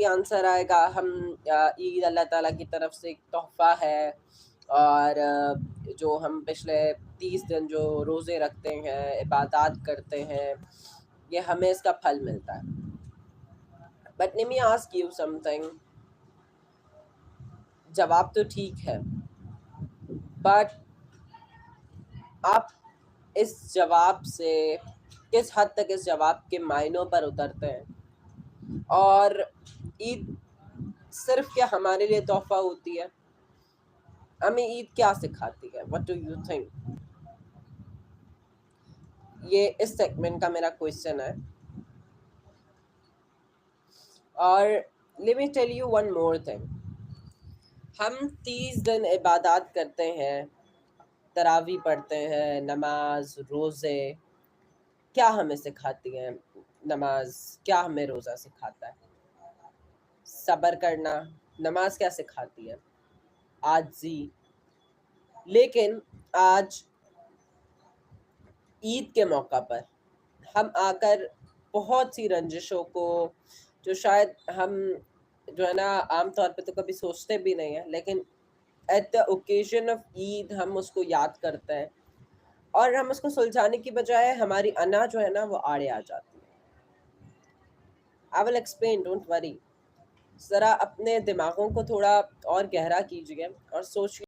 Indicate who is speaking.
Speaker 1: Answer آئے گا ہم عید اللہ تعالیٰ کی طرف سے ایک تحفہ ہے، اور جو ہم پچھلے 30 دن جو روزے رکھتے ہیں، عبادات کرتے ہیں، یہ ہمیں اس کا پھل ملتا ہے. But let me ask you something. جواب تو ٹھیک ہے، بٹ آپ اس جواب سے کس حد تک اس جواب کے معنوں پر اترتے ہیں؟ اور عید صرف کیا ہمارے لیے تحفہ ہوتی ہے؟ ہمیں عید کیا سکھاتی ہے؟ What do you think؟ یہ اس سیگمنٹ کا میرا کویشچن ہے. اور let me tell you one more thing. ہم 30 دن عبادات کرتے ہیں، تراویح پڑھتے ہیں، نماز، روزے. کیا ہمیں سکھاتی ہیں نماز؟ کیا ہمیں روزہ سکھاتا ہے؟ صبر کرنا. نماز کیا سکھاتی ہے؟ عاجزی. لیکن آج عید کے موقع پر ہم آ کر بہت سی رنجشوں کو، جو شاید ہم جو ہے نا عام طور پہ تو کبھی سوچتے بھی نہیں ہیں، لیکن ایٹ دا اوکیزن آف عید ہم اس کو یاد کرتے ہیں، اور ہم اس کو سلجھانے کی بجائے ہماری انا جو ہے نا وہ آڑے آ جاتی ہے. I will explain, don't worry. ذرا اپنے دماغوں کو تھوڑا اور گہرا کیجیے اور سوچیے